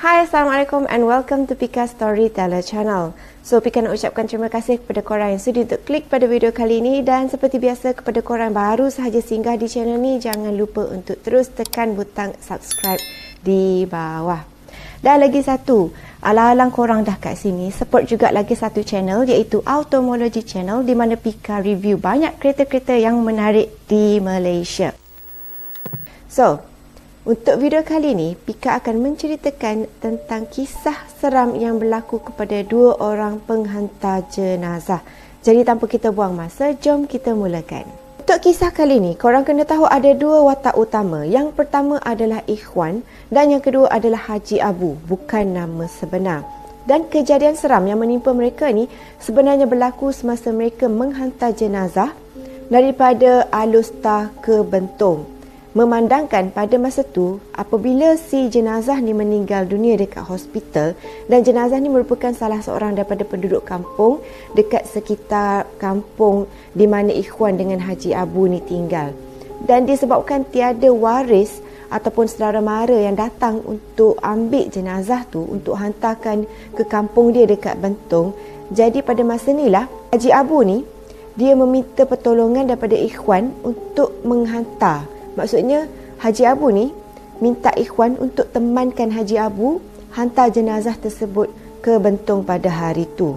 Hai, Assalamualaikum and welcome to Pika Storyteller Channel. So, Pika nak ucapkan terima kasih kepada korang yang sudi untuk klik pada video kali ini, dan seperti biasa kepada korang baru sahaja singgah di channel ni, jangan lupa untuk terus tekan butang subscribe di bawah. Dan lagi satu, alang-alang korang dah kat sini, support juga lagi satu channel iaitu Automology Channel, di mana Pika review banyak kereta-kereta yang menarik di Malaysia. So, untuk video kali ini, Pika akan menceritakan tentang kisah seram yang berlaku kepada dua orang penghantar jenazah. Jadi tanpa kita buang masa, jom kita mulakan. Untuk kisah kali ini, korang kena tahu ada dua watak utama. Yang pertama adalah Ikhwan dan yang kedua adalah Haji Abu, bukan nama sebenar. Dan kejadian seram yang menimpa mereka ni sebenarnya berlaku semasa mereka menghantar jenazah daripada Alor ke Bentong. Memandangkan pada masa tu, apabila si jenazah ni meninggal dunia dekat hospital, dan jenazah ni merupakan salah seorang daripada penduduk kampung dekat sekitar kampung di mana Ikhwan dengan Haji Abu ni tinggal. Dan disebabkan tiada waris ataupun saudara mara yang datang untuk ambil jenazah tu untuk hantarkan ke kampung dia dekat Bentong, jadi pada masa ni lah Haji Abu ni dia meminta pertolongan daripada Ikhwan untuk menghantar. Maksudnya Haji Abu ni minta Ikhwan untuk temankan Haji Abu hantar jenazah tersebut ke Bentong pada hari tu.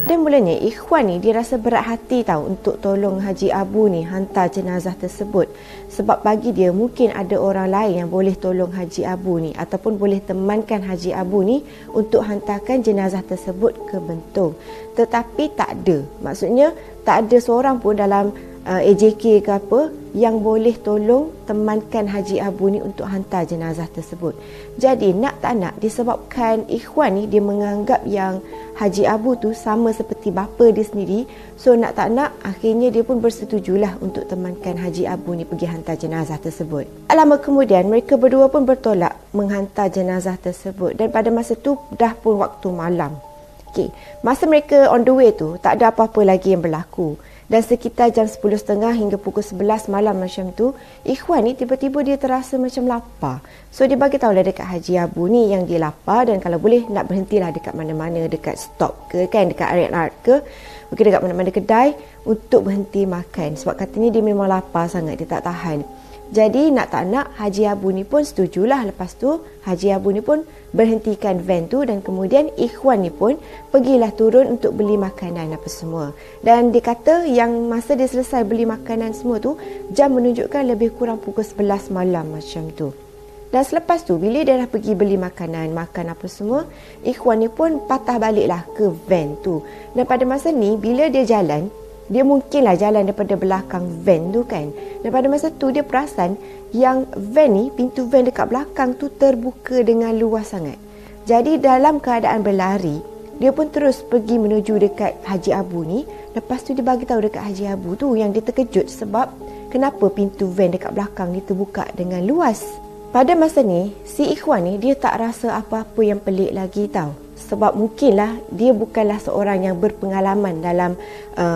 Dan mulanya Ikhwan ni dia rasa berat hati tahu untuk tolong Haji Abu ni hantar jenazah tersebut, sebab bagi dia mungkin ada orang lain yang boleh tolong Haji Abu ni ataupun boleh temankan Haji Abu ni untuk hantarkan jenazah tersebut ke Bentong. Tetapi tak ada. Maksudnya tak ada seorang pun dalam AJK ke apa yang boleh tolong temankan Haji Abu ni untuk hantar jenazah tersebut. Jadi nak tak nak, disebabkan Ikhwan ni dia menganggap yang Haji Abu tu sama seperti bapa dia sendiri, so nak tak nak akhirnya dia pun bersetujulah untuk temankan Haji Abu ni pergi hantar jenazah tersebut. Tak lama kemudian mereka berdua pun bertolak menghantar jenazah tersebut, dan pada masa tu dah pun waktu malam. Okay. Masa mereka on the way tu, tak ada apa-apa lagi yang berlaku. Dan sekitar jam 10.30 hingga pukul 11 malam macam tu, Ikhwan ni tiba-tiba dia terasa macam lapar. So dia bagi tahulah dekat Haji Abu ni yang dia lapar, dan kalau boleh nak berhentilah dekat mana-mana, dekat stop ke kan, dekat art ke, mungkin dekat mana-mana kedai untuk berhenti makan. Sebab katanya dia memang lapar sangat, dia tak tahan. Jadi nak tak nak Haji Abu ni pun setujulah. Lepas tu Haji Abu ni pun berhentikan van tu, dan kemudian Ikhwan ni pun pergilah turun untuk beli makanan apa semua. Dan dia kata yang masa dia selesai beli makanan semua tu, jam menunjukkan lebih kurang pukul 11 malam macam tu. Dan selepas tu bila dia dah pergi beli makanan, makan apa semua, Ikhwan ni pun patah baliklah ke van tu. Dan pada masa ni bila dia jalan, dia mungkinlah jalan daripada belakang van tu kan. Dan pada masa tu dia perasan yang van ni, pintu van dekat belakang tu terbuka dengan luas sangat. Jadi dalam keadaan berlari, dia pun terus pergi menuju dekat Haji Abu ni. Lepas tu dia bagi tahu dekat Haji Abu tu yang dia terkejut sebab kenapa pintu van dekat belakang ni terbuka dengan luas. Pada masa ni, si Ikhwan ni dia tak rasa apa-apa yang pelik lagi tahu. Sebab mungkinlah dia bukanlah seorang yang berpengalaman dalam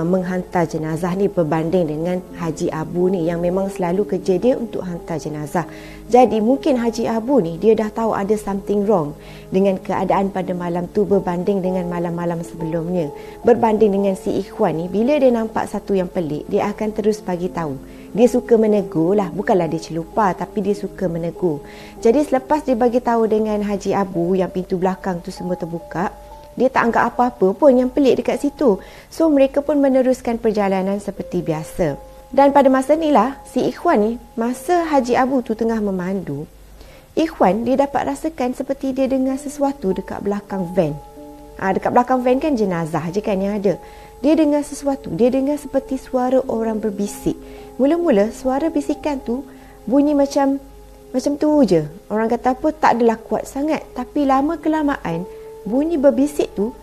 menghantar jenazah ni berbanding dengan Haji Abu ni yang memang selalu kerja dia untuk hantar jenazah. Jadi mungkin Haji Abu ni dia dah tahu ada something wrong dengan keadaan pada malam tu berbanding dengan malam-malam sebelumnya. Berbanding dengan si Ikhwan ni, bila dia nampak satu yang pelik, dia akan terus bagi tahu. Dia suka menegur lah, bukanlah dia celupar, tapi dia suka menegur. Jadi selepas dia bagi tahu dengan Haji Abu yang pintu belakang tu semua terbuka, dia tak anggap apa-apa pun yang pelik dekat situ. So mereka pun meneruskan perjalanan seperti biasa. Dan pada masa ni lah, si Ikhwan ni, masa Haji Abu tu tengah memandu, Ikhwan dia dapat rasakan seperti dia dengar sesuatu dekat belakang van. Dekat belakang van kan jenazah je kan yang ada. Dia dengar sesuatu, dia dengar seperti suara orang berbisik. Mula-mula suara bisikan tu bunyi macam tu je. Orang kata apa, tak adalah kuat sangat. Tapi lama kelamaan bunyi berbisik tu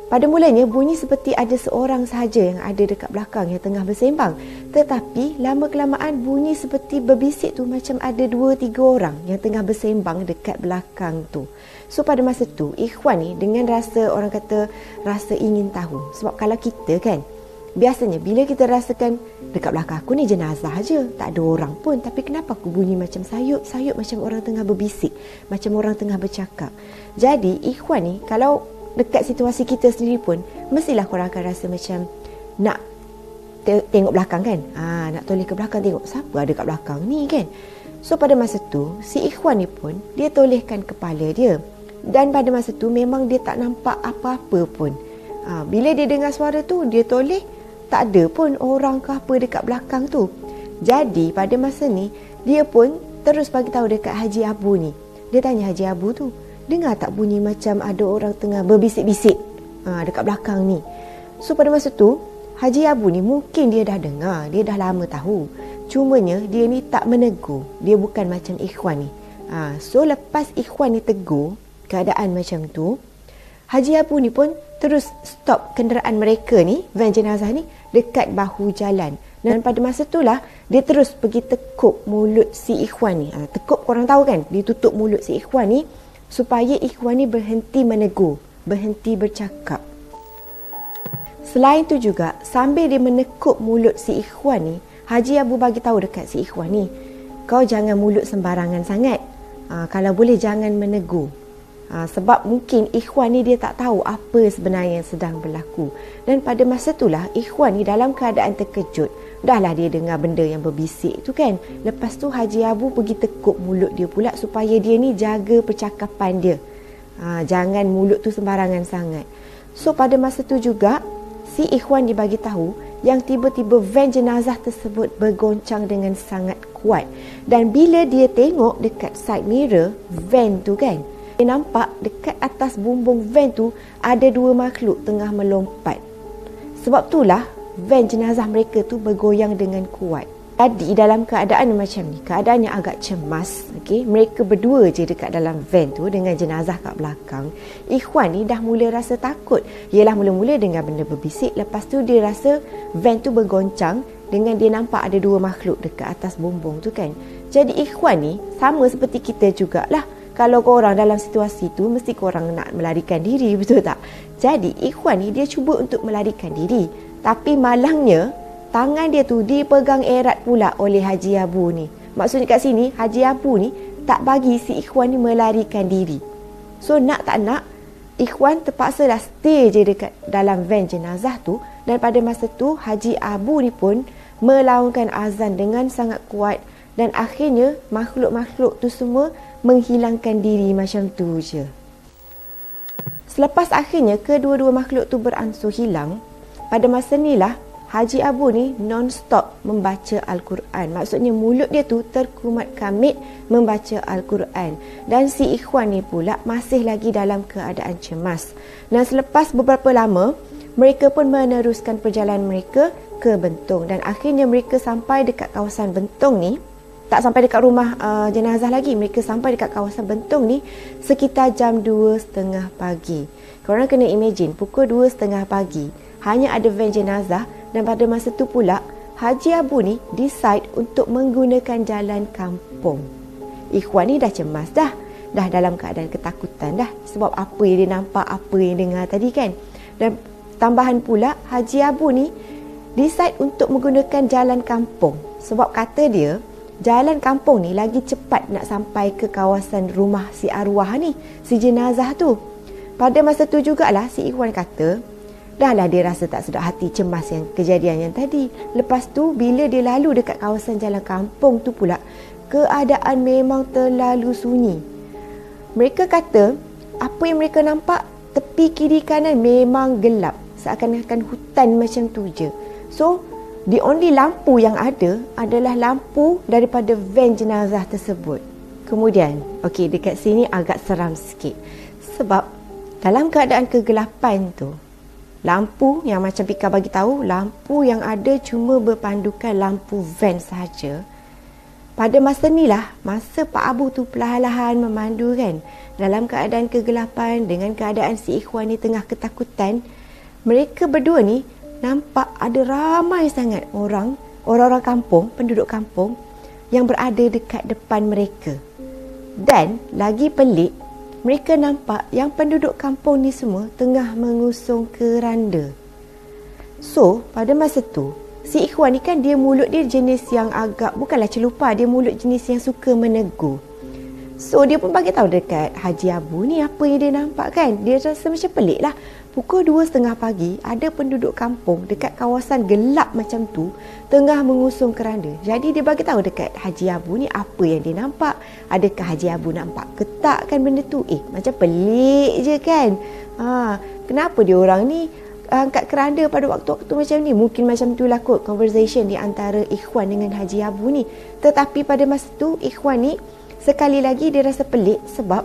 Pada mulanya bunyi seperti ada seorang sahaja yang ada dekat belakang yang tengah bersembang. Tetapi lama-kelamaan bunyi seperti berbisik tu macam ada 2-3 orang yang tengah bersembang dekat belakang tu. So pada masa tu Ikhwan ni dengan rasa, orang kata rasa ingin tahu. Sebab kalau kita kan, biasanya bila kita rasakan dekat belakang aku ni jenazah aja, tak ada orang pun, tapi kenapa aku bunyi macam sayup-sayup, macam orang tengah berbisik, macam orang tengah bercakap. Jadi Ikhwan ni kalau dekat situasi kita sendiri pun, mestilah korang akan rasa macam nak tengok belakang kan. Nak toleh ke belakang tengok siapa ada kat belakang ni kan. So pada masa tu si Ikhwan ni pun dia tolehkan kepala dia. Dan pada masa tu memang dia tak nampak apa-apa pun. Bila dia dengar suara tu, dia toleh, tak ada pun orang ke apa dekat belakang tu. Jadi pada masa ni dia pun terus bagi tahu dekat Haji Abu ni. Dia tanya Haji Abu tu, dengar tak bunyi macam ada orang tengah berbisik-bisik dekat belakang ni. So pada masa tu Haji Abu ni mungkin dia dah dengar, dia dah lama tahu. Cumanya dia ni tak menegur. Dia bukan macam Ikhwan ni. So lepas Ikhwan ni tegur keadaan macam tu, Haji Abu ni pun terus stop kenderaan mereka ni, van jenazah ni, dekat bahu jalan. Dan pada masa itulah dia terus pergi tekuk mulut si Ikhwan ni. Tekuk, korang tahu kan, dia tutup mulut si Ikhwan ni supaya Ikhwan ni berhenti menegur, berhenti bercakap. Selain tu juga, sambil dia menekuk mulut si Ikhwan ni, Haji Abu bagi tahu dekat si Ikhwan ni, kau jangan mulut sembarangan sangat. Kalau boleh jangan menegur. Sebab mungkin Ikhwan ni dia tak tahu apa sebenarnya yang sedang berlaku. Dan pada masa itulah Ikhwan ni dalam keadaan terkejut. Dahlah dia dengar benda yang berbisik tu kan. Lepas tu Haji Abu pergi tekuk mulut dia pula supaya dia ni jaga percakapan dia. Jangan mulut tu sembarangan sangat. So pada masa tu juga si Ikhwan dibagi tahu yang tiba-tiba van jenazah tersebut bergoncang dengan sangat kuat. Dan bila dia tengok dekat side mirror van tu kan, dia nampak dekat atas bumbung van tu ada 2 makhluk tengah melompat. Sebab itulah van jenazah mereka tu bergoyang dengan kuat. Jadi dalam keadaan macam ni, keadaan yang agak cemas, mereka berdua je dekat dalam van tu dengan jenazah kat belakang. Ikhwan ni dah mula rasa takut. Yelah, mula-mula dengar benda berbisik, lepas tu dia rasa van tu bergoncang dengan dia nampak ada 2 makhluk dekat atas bumbung tu kan. Jadi Ikhwan ni sama seperti kita jugalah. Kalau korang dalam situasi tu, mesti korang nak melarikan diri, betul tak? Jadi Ikhwan ni dia cuba untuk melarikan diri. Tapi malangnya, tangan dia tu dipegang erat pula oleh Haji Abu ni. Maksudnya kat sini, Haji Abu ni tak bagi si Ikhwan ni melarikan diri. So nak tak nak, Ikhwan terpaksa dah stay je dekat dalam van jenazah tu. Dan pada masa tu, Haji Abu ni pun melaungkan azan dengan sangat kuat. Dan akhirnya, makhluk-makhluk tu semua menghilangkan diri macam tu je. Selepas akhirnya kedua-dua makhluk tu beransur hilang, pada masa ni lah Haji Abu ni non-stop membaca Al-Quran. Maksudnya mulut dia tu terkumat kamit membaca Al-Quran. Dan si Ikhwan ni pula masih lagi dalam keadaan cemas. Dan selepas beberapa lama, mereka pun meneruskan perjalanan mereka ke Bentong. Dan akhirnya mereka sampai dekat kawasan Bentong ni. Tak sampai dekat rumah jenazah lagi. Mereka sampai dekat kawasan Bentong ni sekitar jam 2.30 pagi. Korang kena imagine, pukul 2.30 pagi hanya ada van jenazah. Dan pada masa tu pula Haji Abu ni decide untuk menggunakan jalan kampung. Ikhwan ni dah cemas dah dalam keadaan ketakutan dah. Sebab apa yang dia nampak, apa yang dengar tadi kan. Dan tambahan pula Haji Abu ni decide untuk menggunakan jalan kampung. Sebab kata dia, jalan kampung ni lagi cepat nak sampai ke kawasan rumah si arwah ni, si jenazah tu. Pada masa tu jugalah si Ikhwan kata, dahlah dia rasa tak sedap hati, cemas yang kejadian yang tadi. Lepas tu bila dia lalu dekat kawasan jalan kampung tu pula, keadaan memang terlalu sunyi. Mereka kata apa yang mereka nampak, tepi kiri kanan memang gelap, seakan-akan hutan macam tu je. So the only lampu yang ada adalah lampu daripada van jenazah tersebut. Kemudian, dekat sini agak seram sikit. Sebab dalam keadaan kegelapan tu, lampu yang macam Pika bagi tahu, lampu yang ada cuma berpandukan lampu van sahaja. Pada masa ni lah, masa Pak Abu tu perlahan-lahan memandu kan, dalam keadaan kegelapan dengan keadaan si Ikhwan ni tengah ketakutan, mereka berdua ni nampak ada ramai sangat orang-orang kampung, penduduk kampung yang berada dekat depan mereka. Dan lagi pelik, mereka nampak yang penduduk kampung ni semua tengah mengusung keranda. So, pada masa tu, si Ikhwan ni kan dia mulut dia jenis yang agak, bukanlah celupa, dia mulut jenis yang suka menegur. So, dia pun bagi tahu dekat Haji Abu ni apa yang dia nampak kan. Dia rasa macam pelik lah. Pukul 2.30 pagi, ada penduduk kampung dekat kawasan gelap macam tu tengah mengusung keranda. Jadi dia bagi tahu dekat Haji Abu ni apa yang dia nampak. Adakah Haji Abu nampak ke tak kan benda tu? Macam pelik je kan. Kenapa dia orang ni angkat keranda pada waktu-waktu macam ni? Mungkin macam tu lah kot conversation di antara Ikhwan dengan Haji Abu ni. Tetapi pada masa tu Ikhwan ni sekali lagi dia rasa pelik sebab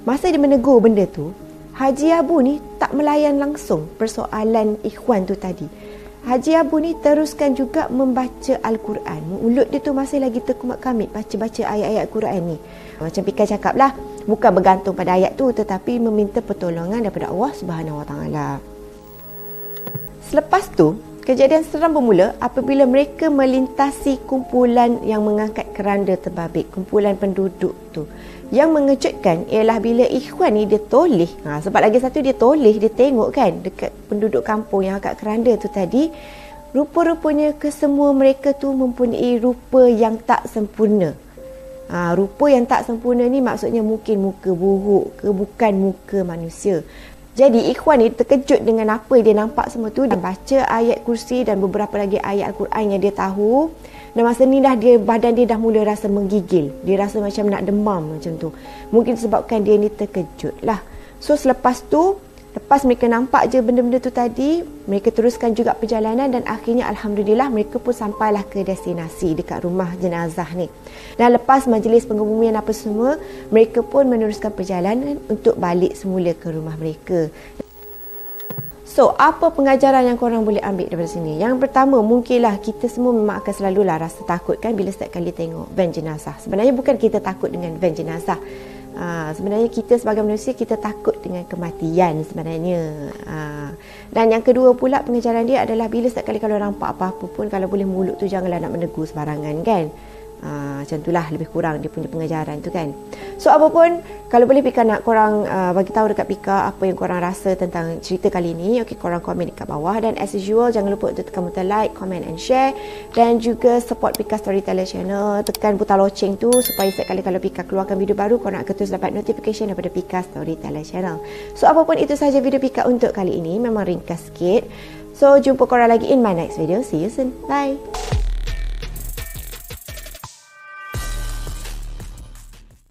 masa dia menegur benda tu, Haji Abu ni tak melayan langsung persoalan Ikhwan tu tadi. Haji Abu ni teruskan juga membaca Al-Quran. Mulut dia tu masih lagi terkumat kamit baca-baca ayat-ayat Quran ni. Macam Pika cakap lah, bukan bergantung pada ayat tu tetapi meminta pertolongan daripada Allah Subhanahu Wa Taala. Selepas tu, kejadian seram bermula apabila mereka melintasi kumpulan yang mengangkat keranda terbabit, kumpulan penduduk tu. Yang mengejutkan ialah bila Ikhwan ni dia toleh. Sebab lagi satu dia toleh, dia tengok kan dekat penduduk kampung yang angkat keranda tu tadi. Rupa-rupanya kesemua mereka tu mempunyai rupa yang tak sempurna. Rupa yang tak sempurna ni maksudnya mungkin muka buruk ke bukan muka manusia. Jadi Ikhwan ni terkejut dengan apa yang dia nampak semua tu. Dia baca ayat kursi dan beberapa lagi ayat Al-Quran yang dia tahu. Dan masa ni dah badan dia dah mula rasa menggigil. Dia rasa macam nak demam macam tu. Mungkin sebabkan dia ni terkejut lah. So selepas tu, lepas mereka nampak je benda-benda tu tadi, mereka teruskan juga perjalanan dan akhirnya Alhamdulillah mereka pun sampailah ke destinasi dekat rumah jenazah ni. Dan lepas majlis pengebumian apa semua, mereka pun meneruskan perjalanan untuk balik semula ke rumah mereka. So, apa pengajaran yang korang boleh ambil daripada sini? Yang pertama, mungkinlah kita semua memang akan selalulah rasa takut kan bila setiap kali tengok van jenazah. Sebenarnya bukan kita takut dengan van jenazah. Sebenarnya kita sebagai manusia, kita takut dengan kematian sebenarnya. Dan yang kedua pula pengajaran dia adalah bila setiap kali kalau nampak apa-apa pun, kalau boleh mulut tu janganlah nak menegur sembarangan kan. Macam itulah lebih kurang dia punya pengajaran tu kan. So apa pun, kalau boleh Pika nak korang bagi tahu dekat Pika apa yang korang rasa tentang cerita kali ni. Okay, korang komen dekat bawah. Dan as usual, jangan lupa untuk tekan butang like, comment and share. Dan juga support Pika Storyteller Channel. Tekan butang loceng tu supaya setiap kali kalau Pika keluarkan video baru, korang akan terus dapat notification daripada Pika Storyteller Channel. So apa pun, itu sahaja video Pika untuk kali ini. Memang ringkas sikit. So jumpa korang lagi in my next video. See you soon. Bye.